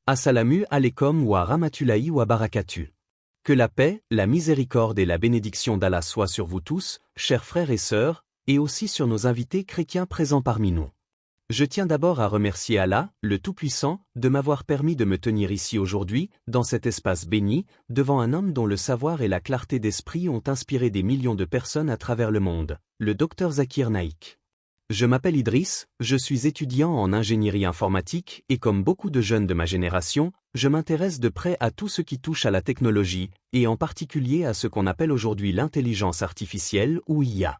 Assalamu alaikum wa rahmatullahi wa barakatuh. Que la paix, la miséricorde et la bénédiction d'Allah soient sur vous tous, chers frères et sœurs, et aussi sur nos invités chrétiens présents parmi nous. Je tiens d'abord à remercier Allah, le Tout-Puissant, de m'avoir permis de me tenir ici aujourd'hui, dans cet espace béni, devant un homme dont le savoir et la clarté d'esprit ont inspiré des millions de personnes à travers le monde, le Dr Zakir Naik. Je m'appelle Idriss, je suis étudiant en ingénierie informatique et comme beaucoup de jeunes de ma génération, je m'intéresse de près à tout ce qui touche à la technologie, et en particulier à ce qu'on appelle aujourd'hui l'intelligence artificielle ou IA.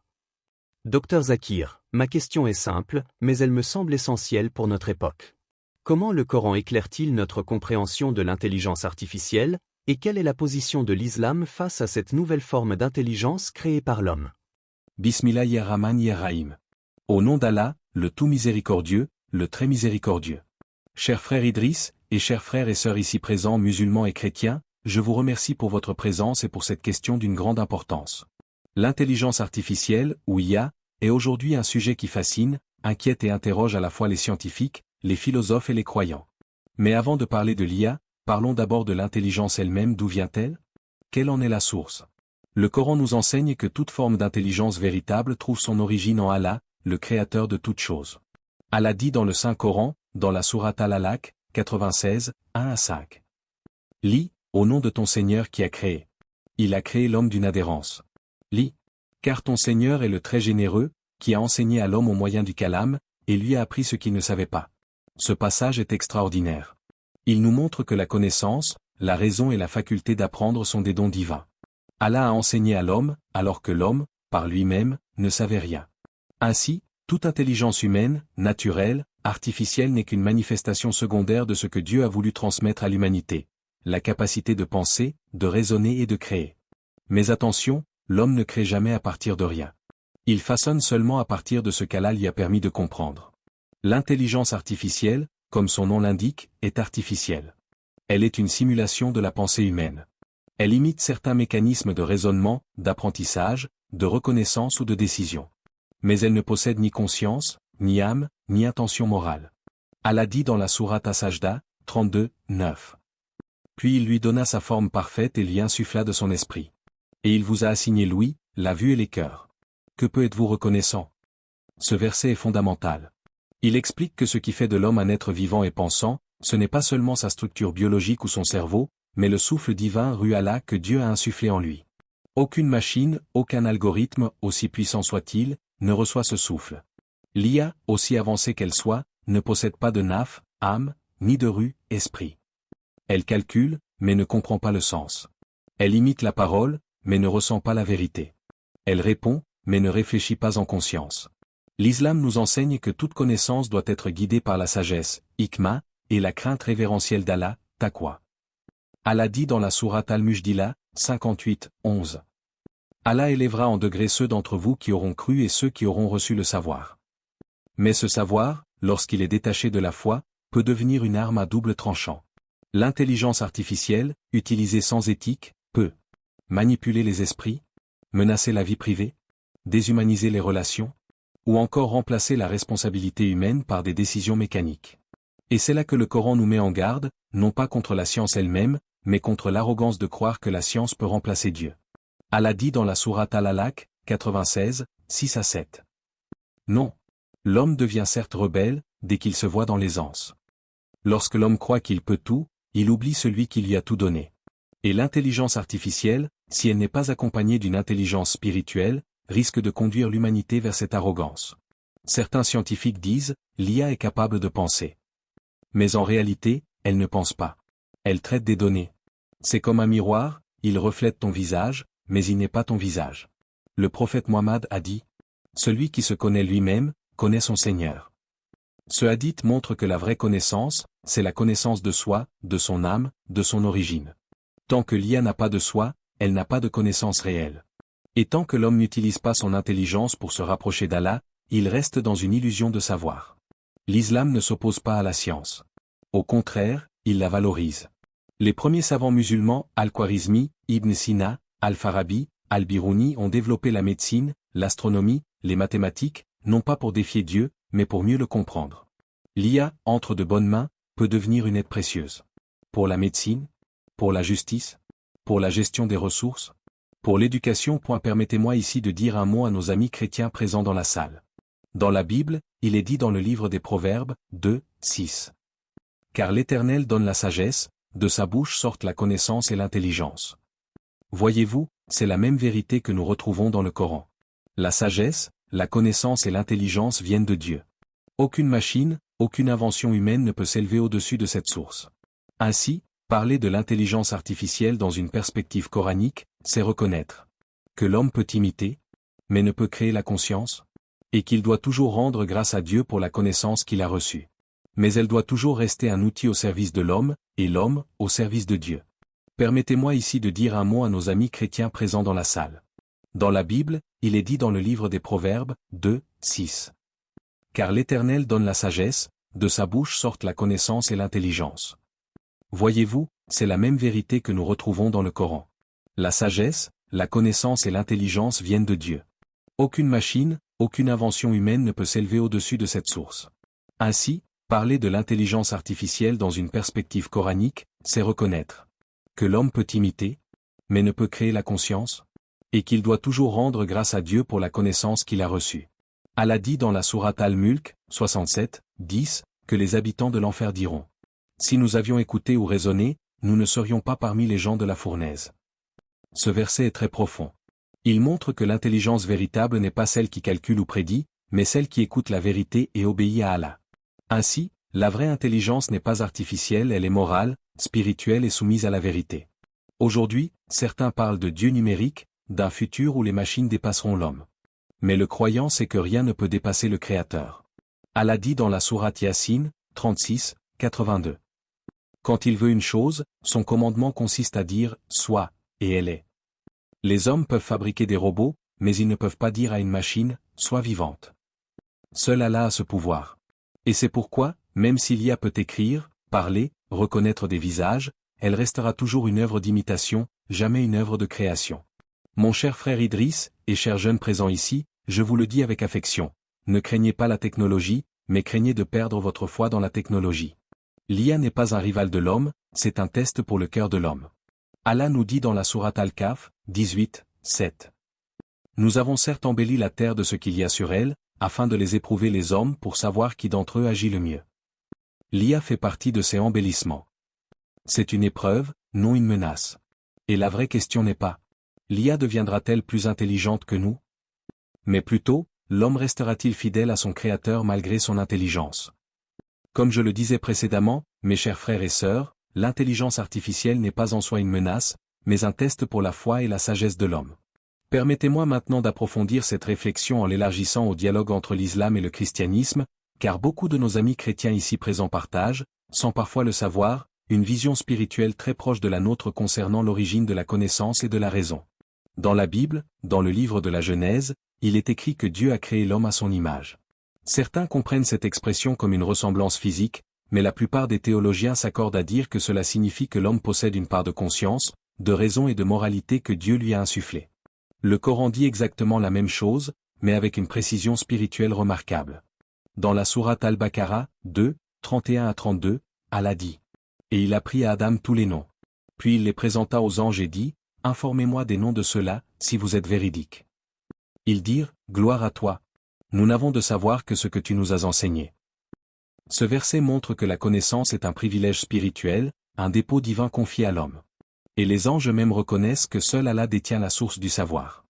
Dr Zakir, ma question est simple, mais elle me semble essentielle pour notre époque. Comment le Coran éclaire-t-il notre compréhension de l'intelligence artificielle, et quelle est la position de l'islam face à cette nouvelle forme d'intelligence créée par l'homme? Bismillahirrahmanirrahim. Au nom d'Allah, le tout miséricordieux, le très miséricordieux. Chers frères Idriss, et chers frères et sœurs ici présents musulmans et chrétiens, je vous remercie pour votre présence et pour cette question d'une grande importance. L'intelligence artificielle, ou IA, est aujourd'hui un sujet qui fascine, inquiète et interroge à la fois les scientifiques, les philosophes et les croyants. Mais avant de parler de l'IA, parlons d'abord de l'intelligence elle-même. D'où vient-elle? Quelle en est la source? Le Coran nous enseigne que toute forme d'intelligence véritable trouve son origine en Allah, le créateur de toutes choses. Allah dit dans le Saint-Coran, dans la sourate Al-Alaq, 96, 1-5. Lis, au nom de ton Seigneur qui a créé. Il a créé l'homme d'une adhérence. Lis. Car ton Seigneur est le très généreux, qui a enseigné à l'homme au moyen du calame, et lui a appris ce qu'il ne savait pas. Ce passage est extraordinaire. Il nous montre que la connaissance, la raison et la faculté d'apprendre sont des dons divins. Allah a enseigné à l'homme, alors que l'homme, par lui-même, ne savait rien. Ainsi, toute intelligence humaine, naturelle, artificielle n'est qu'une manifestation secondaire de ce que Dieu a voulu transmettre à l'humanité, la capacité de penser, de raisonner et de créer. Mais attention, l'homme ne crée jamais à partir de rien. Il façonne seulement à partir de ce qu'Allah lui a permis de comprendre. L'intelligence artificielle, comme son nom l'indique, est artificielle. Elle est une simulation de la pensée humaine. Elle imite certains mécanismes de raisonnement, d'apprentissage, de reconnaissance ou de décision. Mais elle ne possède ni conscience, ni âme, ni intention morale. Allah dit dans la sourate As-Sajda, 32, 9. Puis il lui donna sa forme parfaite et lui insuffla de son esprit. Et il vous a assigné l'ouïe, la vue et les cœurs. Que peu êtes-vous reconnaissant? Ce verset est fondamental. Il explique que ce qui fait de l'homme un être vivant et pensant, ce n'est pas seulement sa structure biologique ou son cerveau, mais le souffle divin Ruh-Allah que Dieu a insufflé en lui. Aucune machine, aucun algorithme, aussi puissant soit-il, ne reçoit ce souffle. L'IA, aussi avancée qu'elle soit, ne possède pas de naf, âme, ni de ruh, esprit. Elle calcule, mais ne comprend pas le sens. Elle imite la parole, mais ne ressent pas la vérité. Elle répond, mais ne réfléchit pas en conscience. L'islam nous enseigne que toute connaissance doit être guidée par la sagesse, hikma, et la crainte révérentielle d'Allah, taqwa. Allah dit dans la sourate Al-Mujdila, 58, 11. Allah élèvera en degré ceux d'entre vous qui auront cru et ceux qui auront reçu le savoir. Mais ce savoir, lorsqu'il est détaché de la foi, peut devenir une arme à double tranchant. L'intelligence artificielle, utilisée sans éthique, peut manipuler les esprits, menacer la vie privée, déshumaniser les relations, ou encore remplacer la responsabilité humaine par des décisions mécaniques. Et c'est là que le Coran nous met en garde, non pas contre la science elle-même, mais contre l'arrogance de croire que la science peut remplacer Dieu. Allah dit dans la sourate Al-Alaq, 96, 6-7. Non. L'homme devient certes rebelle, dès qu'il se voit dans l'aisance. Lorsque l'homme croit qu'il peut tout, il oublie celui qui lui a tout donné. Et l'intelligence artificielle, si elle n'est pas accompagnée d'une intelligence spirituelle, risque de conduire l'humanité vers cette arrogance. Certains scientifiques disent, l'IA est capable de penser. Mais en réalité, elle ne pense pas. Elle traite des données. C'est comme un miroir, il reflète ton visage, mais il n'est pas ton visage. Le prophète Mohammed a dit, « Celui qui se connaît lui-même, connaît son Seigneur. » Ce hadith montre que la vraie connaissance, c'est la connaissance de soi, de son âme, de son origine. Tant que l'IA n'a pas de soi, elle n'a pas de connaissance réelle. Et tant que l'homme n'utilise pas son intelligence pour se rapprocher d'Allah, il reste dans une illusion de savoir. L'islam ne s'oppose pas à la science. Au contraire, il la valorise. Les premiers savants musulmans, Al-Khwarizmi, Ibn Sina, Al-Farabi, Al-Biruni ont développé la médecine, l'astronomie, les mathématiques, non pas pour défier Dieu, mais pour mieux le comprendre. L'IA, entre de bonnes mains, peut devenir une aide précieuse. Pour la médecine? Pour la justice? Pour la gestion des ressources? Pour l'éducation. Permettez-moi ici de dire un mot à nos amis chrétiens présents dans la salle. Dans la Bible, il est dit dans le livre des Proverbes, 2, 6. Car l'Éternel donne la sagesse, de sa bouche sortent la connaissance et l'intelligence. Voyez-vous, c'est la même vérité que nous retrouvons dans le Coran. La sagesse, la connaissance et l'intelligence viennent de Dieu. Aucune machine, aucune invention humaine ne peut s'élever au-dessus de cette source. Ainsi, parler de l'intelligence artificielle dans une perspective coranique, c'est reconnaître que l'homme peut imiter, mais ne peut créer la conscience, et qu'il doit toujours rendre grâce à Dieu pour la connaissance qu'il a reçue. Mais elle doit toujours rester un outil au service de l'homme, et l'homme, au service de Dieu. Permettez-moi ici de dire un mot à nos amis chrétiens présents dans la salle. Dans la Bible, il est dit dans le livre des Proverbes, 2, 6. Car l'Éternel donne la sagesse, de sa bouche sortent la connaissance et l'intelligence. Voyez-vous, c'est la même vérité que nous retrouvons dans le Coran. La sagesse, la connaissance et l'intelligence viennent de Dieu. Aucune machine, aucune invention humaine ne peut s'élever au-dessus de cette source. Ainsi, parler de l'intelligence artificielle dans une perspective coranique, c'est reconnaître que l'homme peut imiter, mais ne peut créer la conscience, et qu'il doit toujours rendre grâce à Dieu pour la connaissance qu'il a reçue. Allah dit dans la sourate Al-Mulk, 67, 10, que les habitants de l'enfer diront: si nous avions écouté ou raisonné, nous ne serions pas parmi les gens de la fournaise. Ce verset est très profond. Il montre que l'intelligence véritable n'est pas celle qui calcule ou prédit, mais celle qui écoute la vérité et obéit à Allah. Ainsi, la vraie intelligence n'est pas artificielle, elle est morale, spirituelle et soumise à la vérité. Aujourd'hui, certains parlent de Dieu numérique, d'un futur où les machines dépasseront l'homme. Mais le croyant sait que rien ne peut dépasser le Créateur. Allah dit dans la sourate Yassine, 36, 82. Quand il veut une chose, son commandement consiste à dire « sois », et elle est. Les hommes peuvent fabriquer des robots, mais ils ne peuvent pas dire à une machine « sois vivante ». Seul Allah a ce pouvoir. Et c'est pourquoi, même si l'IA peut écrire, parler, reconnaître des visages, elle restera toujours une œuvre d'imitation, jamais une œuvre de création. Mon cher frère Idriss, et chers jeunes présents ici, je vous le dis avec affection, ne craignez pas la technologie, mais craignez de perdre votre foi dans la technologie. L'IA n'est pas un rival de l'homme, c'est un test pour le cœur de l'homme. Allah nous dit dans la sourate Al-Kahf, 18, 7. Nous avons certes embelli la terre de ce qu'il y a sur elle, afin de les éprouver les hommes pour savoir qui d'entre eux agit le mieux. L'IA fait partie de ces embellissements. C'est une épreuve, non une menace. Et la vraie question n'est pas: l'IA deviendra-t-elle plus intelligente que nous? Mais plutôt, l'homme restera-t-il fidèle à son Créateur malgré son intelligence? Comme je le disais précédemment, mes chers frères et sœurs, l'intelligence artificielle n'est pas en soi une menace, mais un test pour la foi et la sagesse de l'homme. Permettez-moi maintenant d'approfondir cette réflexion en l'élargissant au dialogue entre l'islam et le christianisme, car beaucoup de nos amis chrétiens ici présents partagent, sans parfois le savoir, une vision spirituelle très proche de la nôtre concernant l'origine de la connaissance et de la raison. Dans la Bible, dans le livre de la Genèse, il est écrit que Dieu a créé l'homme à son image. Certains comprennent cette expression comme une ressemblance physique, mais la plupart des théologiens s'accordent à dire que cela signifie que l'homme possède une part de conscience, de raison et de moralité que Dieu lui a insufflée. Le Coran dit exactement la même chose, mais avec une précision spirituelle remarquable. Dans la sourate Al-Baqarah, 2, 31 à 32, Allah dit: et il apprit à Adam tous les noms. Puis il les présenta aux anges et dit: informez-moi des noms de ceux-là, si vous êtes véridiques. Ils dirent: gloire à toi. Nous n'avons de savoir que ce que tu nous as enseigné. Ce verset montre que la connaissance est un privilège spirituel, un dépôt divin confié à l'homme. Et les anges eux-mêmes reconnaissent que seul Allah détient la source du savoir.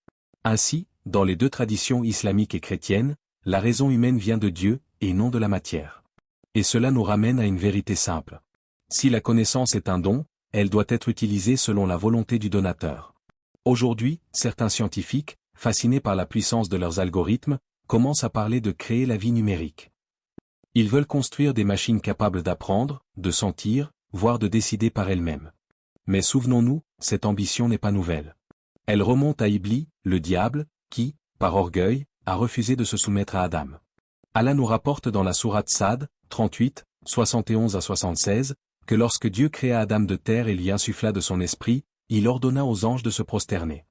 Ainsi, dans les deux traditions islamiques et chrétiennes, la raison humaine vient de Dieu, et non de la matière. Et cela nous ramène à une vérité simple. Si la connaissance est un don, elle doit être utilisée selon la volonté du donateur. Aujourd'hui, certains scientifiques, fascinés par la puissance de leurs algorithmes, commencent à parler de créer la vie numérique. Ils veulent construire des machines capables d'apprendre, de sentir, voire de décider par elles-mêmes. Mais souvenons-nous, cette ambition n'est pas nouvelle. Elle remonte à Iblis, le diable, qui, par orgueil, a refusé de se soumettre à Adam. Allah nous rapporte dans la sourate Sad, 38, 71 à 76, que lorsque Dieu créa Adam de terre et lui insuffla de son esprit, il ordonna aux anges de se prosterner.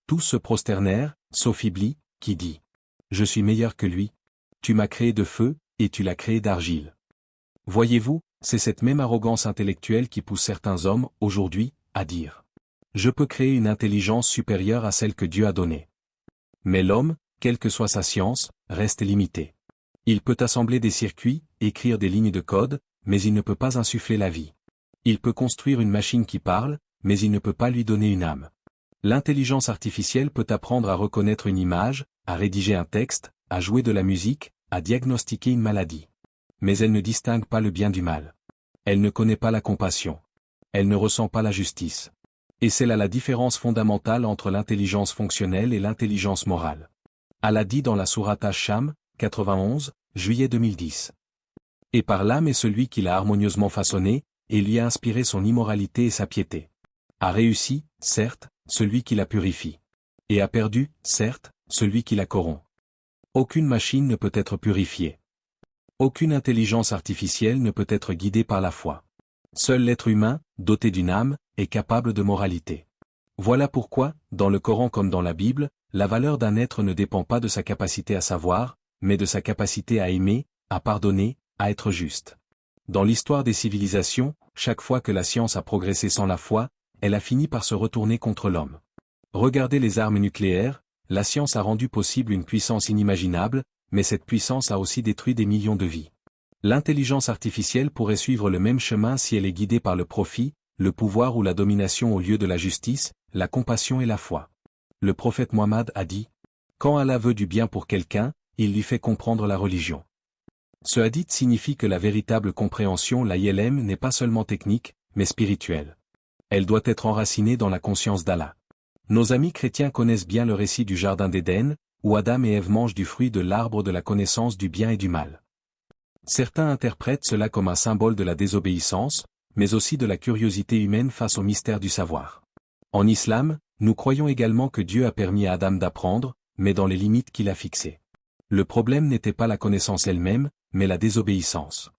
Tous se prosternèrent, sauf Iblis, qui dit: je suis meilleur que lui. Tu m'as créé de feu, et tu l'as créé d'argile. Voyez-vous, c'est cette même arrogance intellectuelle qui pousse certains hommes, aujourd'hui, à dire « Je peux créer une intelligence supérieure à celle que Dieu a donnée. » Mais l'homme, quelle que soit sa science, reste limité. Il peut assembler des circuits, écrire des lignes de code, mais il ne peut pas insuffler la vie. Il peut construire une machine qui parle, mais il ne peut pas lui donner une âme. L'intelligence artificielle peut apprendre à reconnaître une image, à rédiger un texte, à jouer de la musique, à diagnostiquer une maladie. Mais elle ne distingue pas le bien du mal. Elle ne connaît pas la compassion. Elle ne ressent pas la justice. Et c'est là la différence fondamentale entre l'intelligence fonctionnelle et l'intelligence morale. Allah dit dans la sourate Ash-Sham, 91, juillet 2010. Et par l'âme est celui qui l'a harmonieusement façonné, et lui a inspiré son immoralité et sa piété. A réussi, certes, celui qui la purifie. Et a perdu, certes, celui qui la corrompt. Aucune machine ne peut être purifiée. Aucune intelligence artificielle ne peut être guidée par la foi. Seul l'être humain, doté d'une âme, est capable de moralité. Voilà pourquoi, dans le Coran comme dans la Bible, la valeur d'un être ne dépend pas de sa capacité à savoir, mais de sa capacité à aimer, à pardonner, à être juste. Dans l'histoire des civilisations, chaque fois que la science a progressé sans la foi, elle a fini par se retourner contre l'homme. Regardez les armes nucléaires, la science a rendu possible une puissance inimaginable, mais cette puissance a aussi détruit des millions de vies. L'intelligence artificielle pourrait suivre le même chemin si elle est guidée par le profit, le pouvoir ou la domination au lieu de la justice, la compassion et la foi. Le prophète Mohammed a dit « Quand Allah veut du bien pour quelqu'un, il lui fait comprendre la religion. » Ce hadith signifie que la véritable compréhension, la ILM, n'est pas seulement technique, mais spirituelle. Elle doit être enracinée dans la conscience d'Allah. Nos amis chrétiens connaissent bien le récit du Jardin d'Éden, où Adam et Ève mangent du fruit de l'arbre de la connaissance du bien et du mal. Certains interprètent cela comme un symbole de la désobéissance, mais aussi de la curiosité humaine face au mystère du savoir. En islam, nous croyons également que Dieu a permis à Adam d'apprendre, mais dans les limites qu'il a fixées. Le problème n'était pas la connaissance elle-même, mais la désobéissance.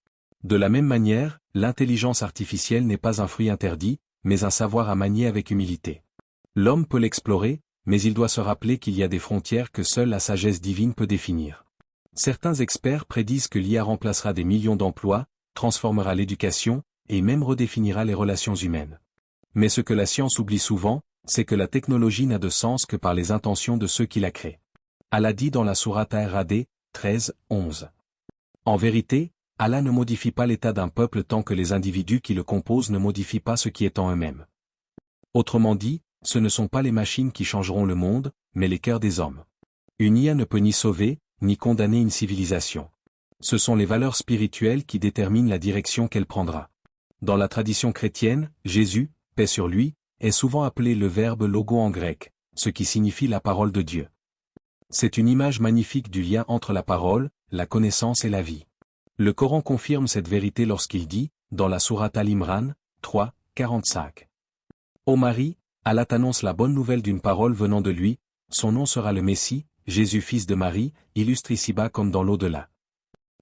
De la même manière, l'intelligence artificielle n'est pas un fruit interdit, mais un savoir à manier avec humilité. L'homme peut l'explorer, mais il doit se rappeler qu'il y a des frontières que seule la sagesse divine peut définir. Certains experts prédisent que l'IA remplacera des millions d'emplois, transformera l'éducation, et même redéfinira les relations humaines. Mais ce que la science oublie souvent, c'est que la technologie n'a de sens que par les intentions de ceux qui la créent. Allah dit dans la sourate Ar-Ra'd, 13, 11. En vérité, Allah ne modifie pas l'état d'un peuple tant que les individus qui le composent ne modifient pas ce qui est en eux-mêmes. Autrement dit, ce ne sont pas les machines qui changeront le monde, mais les cœurs des hommes. Une IA ne peut ni sauver, ni condamner une civilisation. Ce sont les valeurs spirituelles qui déterminent la direction qu'elle prendra. Dans la tradition chrétienne, Jésus, paix sur lui, est souvent appelé le verbe logo en grec, ce qui signifie la parole de Dieu. C'est une image magnifique du lien entre la parole, la connaissance et la vie. Le Coran confirme cette vérité lorsqu'il dit, dans la sourate Al-Imran, 3, 45. Ô Marie, Allah t'annonce la bonne nouvelle d'une parole venant de lui, son nom sera le Messie, Jésus fils de Marie, illustre ici-bas comme dans l'au-delà.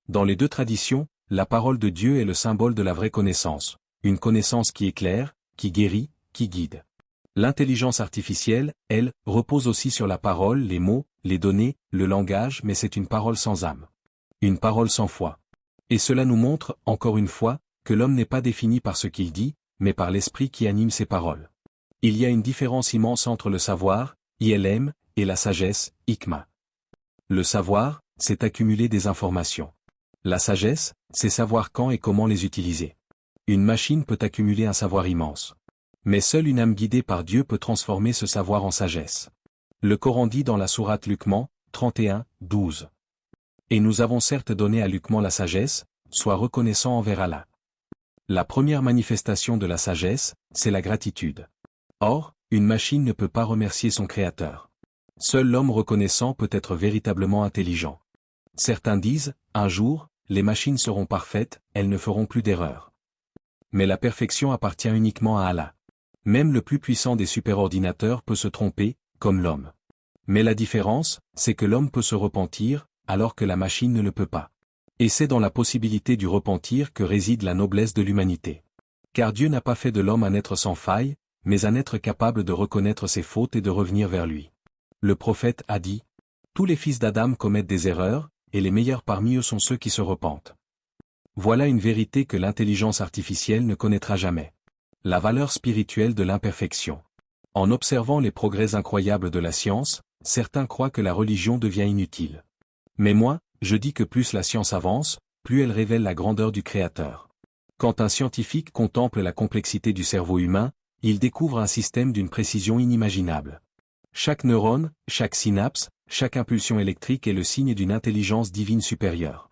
Dans les deux traditions, la parole de Dieu est le symbole de la vraie connaissance, une connaissance qui éclaire, qui guérit, qui guide. L'intelligence artificielle, elle, repose aussi sur la parole, les mots, les données, le langage, mais c'est une parole sans âme. Une parole sans foi. Et cela nous montre, encore une fois, que l'homme n'est pas défini par ce qu'il dit, mais par l'esprit qui anime ses paroles. Il y a une différence immense entre le savoir, ILM, et la sagesse, Hikma. Le savoir, c'est accumuler des informations. La sagesse, c'est savoir quand et comment les utiliser. Une machine peut accumuler un savoir immense. Mais seule une âme guidée par Dieu peut transformer ce savoir en sagesse. Le Coran dit dans la sourate Luqman, 31, 12. Et nous avons certes donné à Luqman la sagesse, sois reconnaissant envers Allah. La première manifestation de la sagesse, c'est la gratitude. Or, une machine ne peut pas remercier son créateur. Seul l'homme reconnaissant peut être véritablement intelligent. Certains disent, un jour, les machines seront parfaites, elles ne feront plus d'erreurs. Mais la perfection appartient uniquement à Allah. Même le plus puissant des superordinateurs peut se tromper, comme l'homme. Mais la différence, c'est que l'homme peut se repentir, alors que la machine ne le peut pas. Et c'est dans la possibilité du repentir que réside la noblesse de l'humanité. Car Dieu n'a pas fait de l'homme un être sans faille, mais un être capable de reconnaître ses fautes et de revenir vers lui. Le prophète a dit, « Tous les fils d'Adam commettent des erreurs, et les meilleurs parmi eux sont ceux qui se repentent. » Voilà une vérité que l'intelligence artificielle ne connaîtra jamais. La valeur spirituelle de l'imperfection. En observant les progrès incroyables de la science, certains croient que la religion devient inutile. Mais moi, je dis que plus la science avance, plus elle révèle la grandeur du Créateur. Quand un scientifique contemple la complexité du cerveau humain, il découvre un système d'une précision inimaginable. Chaque neurone, chaque synapse, chaque impulsion électrique est le signe d'une intelligence divine supérieure.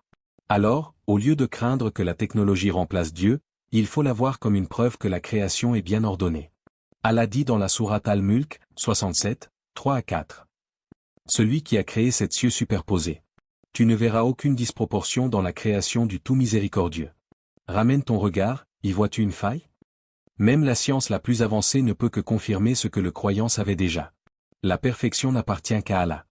Alors, au lieu de craindre que la technologie remplace Dieu, il faut la voir comme une preuve que la création est bien ordonnée. Allah dit dans la sourate Al-Mulk, 67, 3 à 4. Celui qui a créé sept cieux superposés. Tu ne verras aucune disproportion dans la création du tout miséricordieux. Ramène ton regard, y vois-tu une faille? Même la science la plus avancée ne peut que confirmer ce que le croyant savait déjà. La perfection n'appartient qu'à Allah.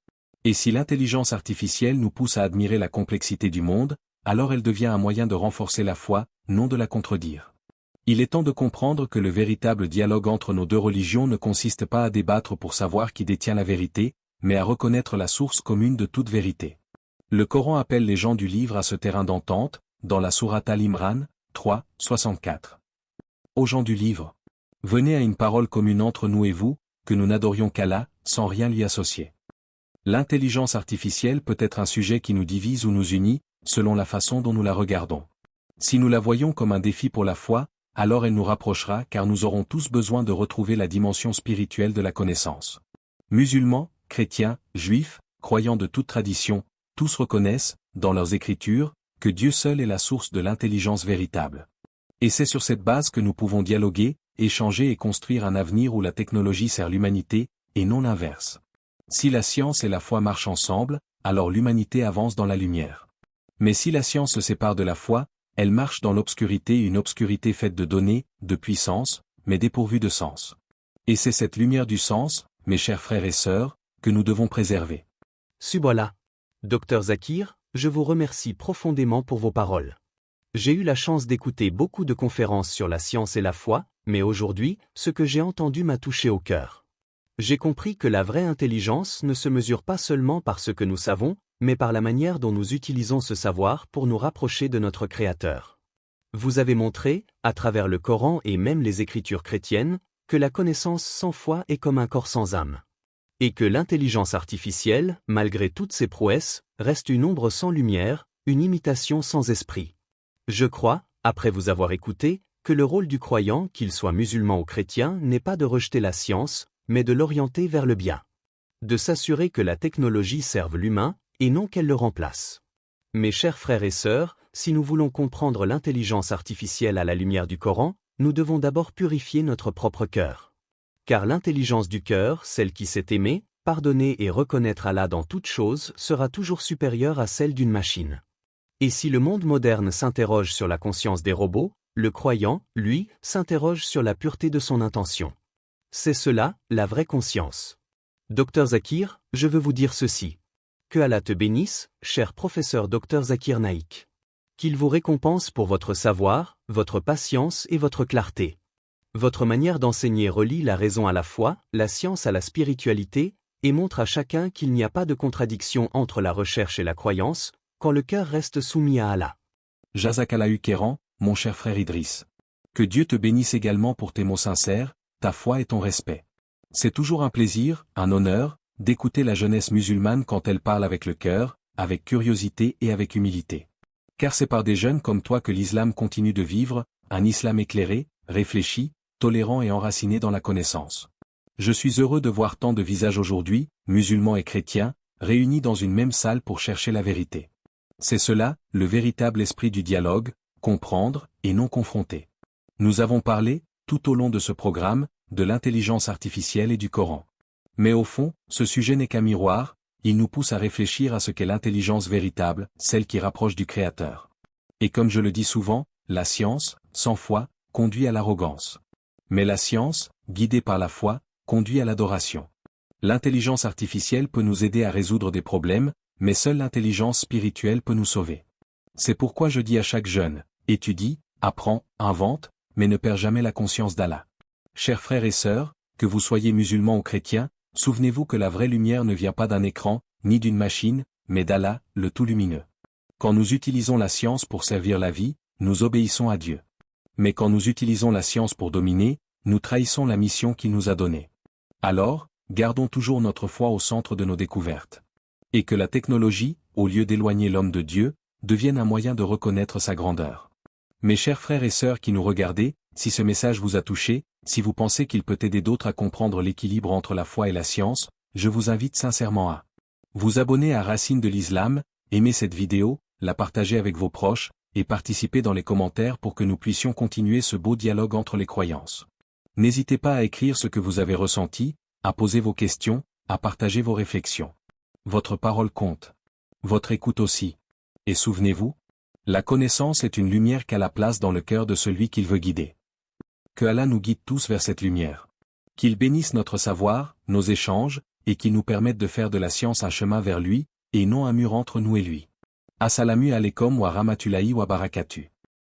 Et si l'intelligence artificielle nous pousse à admirer la complexité du monde, alors elle devient un moyen de renforcer la foi, non de la contredire. Il est temps de comprendre que le véritable dialogue entre nos deux religions ne consiste pas à débattre pour savoir qui détient la vérité, mais à reconnaître la source commune de toute vérité. Le Coran appelle les gens du livre à ce terrain d'entente, dans la sourate Al-Imran, 3, 64. Ô gens du livre, venez à une parole commune entre nous et vous, que nous n'adorions qu'Allah, sans rien lui associer. L'intelligence artificielle peut être un sujet qui nous divise ou nous unit, selon la façon dont nous la regardons. Si nous la voyons comme un défi pour la foi, alors elle nous rapprochera car nous aurons tous besoin de retrouver la dimension spirituelle de la connaissance. Musulmans, chrétiens, juifs, croyants de toute tradition, tous reconnaissent, dans leurs écritures, que Dieu seul est la source de l'intelligence véritable. Et c'est sur cette base que nous pouvons dialoguer, échanger et construire un avenir où la technologie sert l'humanité, et non l'inverse. Si la science et la foi marchent ensemble, alors l'humanité avance dans la lumière. Mais si la science se sépare de la foi, elle marche dans l'obscurité, une obscurité faite de données, de puissance, mais dépourvue de sens. Et c'est cette lumière du sens, mes chers frères et sœurs, que nous devons préserver. Subhanallah. Dr Zakir, je vous remercie profondément pour vos paroles. J'ai eu la chance d'écouter beaucoup de conférences sur la science et la foi, mais aujourd'hui, ce que j'ai entendu m'a touché au cœur. J'ai compris que la vraie intelligence ne se mesure pas seulement par ce que nous savons, mais par la manière dont nous utilisons ce savoir pour nous rapprocher de notre Créateur. Vous avez montré, à travers le Coran et même les Écritures chrétiennes, que la connaissance sans foi est comme un corps sans âme. Et que l'intelligence artificielle, malgré toutes ses prouesses, reste une ombre sans lumière, une imitation sans esprit. Je crois, après vous avoir écouté, que le rôle du croyant, qu'il soit musulman ou chrétien, n'est pas de rejeter la science, mais de l'orienter vers le bien. De s'assurer que la technologie serve l'humain, et non qu'elle le remplace. Mes chers frères et sœurs, si nous voulons comprendre l'intelligence artificielle à la lumière du Coran, nous devons d'abord purifier notre propre cœur. Car l'intelligence du cœur, celle qui sait aimer, pardonner et reconnaître Allah dans toute chose, sera toujours supérieure à celle d'une machine. Et si le monde moderne s'interroge sur la conscience des robots, le croyant, lui, s'interroge sur la pureté de son intention. C'est cela, la vraie conscience. Dr Zakir, je veux vous dire ceci. Que Allah te bénisse, cher professeur Dr Zakir Naik. Qu'il vous récompense pour votre savoir, votre patience et votre clarté. Votre manière d'enseigner relie la raison à la foi, la science à la spiritualité, et montre à chacun qu'il n'y a pas de contradiction entre la recherche et la croyance, quand le cœur reste soumis à Allah. Jazakallahu Khairan, mon cher frère Idriss. Que Dieu te bénisse également pour tes mots sincères, ta foi et ton respect. C'est toujours un plaisir, un honneur, d'écouter la jeunesse musulmane quand elle parle avec le cœur, avec curiosité et avec humilité. Car c'est par des jeunes comme toi que l'islam continue de vivre, un islam éclairé, réfléchi, tolérant et enraciné dans la connaissance. Je suis heureux de voir tant de visages aujourd'hui, musulmans et chrétiens, réunis dans une même salle pour chercher la vérité. C'est cela, le véritable esprit du dialogue, comprendre et non confronter. Nous avons parlé, tout au long de ce programme, de l'intelligence artificielle et du Coran. Mais au fond, ce sujet n'est qu'un miroir, il nous pousse à réfléchir à ce qu'est l'intelligence véritable, celle qui rapproche du Créateur. Et comme je le dis souvent, la science, sans foi, conduit à l'arrogance. Mais la science, guidée par la foi, conduit à l'adoration. L'intelligence artificielle peut nous aider à résoudre des problèmes, mais seule l'intelligence spirituelle peut nous sauver. C'est pourquoi je dis à chaque jeune, étudie, apprends, invente, mais ne perds jamais la conscience d'Allah. Chers frères et sœurs, que vous soyez musulmans ou chrétiens, souvenez-vous que la vraie lumière ne vient pas d'un écran, ni d'une machine, mais d'Allah, le tout lumineux. Quand nous utilisons la science pour servir la vie, nous obéissons à Dieu. Mais quand nous utilisons la science pour dominer, nous trahissons la mission qu'il nous a donnée. Alors, gardons toujours notre foi au centre de nos découvertes. Et que la technologie, au lieu d'éloigner l'homme de Dieu, devienne un moyen de reconnaître sa grandeur. Mes chers frères et sœurs qui nous regardez, si ce message vous a touché, si vous pensez qu'il peut aider d'autres à comprendre l'équilibre entre la foi et la science, je vous invite sincèrement à vous abonner à Racines de l'Islam, aimer cette vidéo, la partager avec vos proches, et participer dans les commentaires pour que nous puissions continuer ce beau dialogue entre les croyances. N'hésitez pas à écrire ce que vous avez ressenti, à poser vos questions, à partager vos réflexions. Votre parole compte. Votre écoute aussi. Et souvenez-vous, la connaissance est une lumière qu'a la place dans le cœur de celui qu'il veut guider. Que Allah nous guide tous vers cette lumière. Qu'il bénisse notre savoir, nos échanges, et qu'il nous permette de faire de la science un chemin vers lui, et non un mur entre nous et lui. Assalamu alaikum wa rahmatullahi wa barakatuh.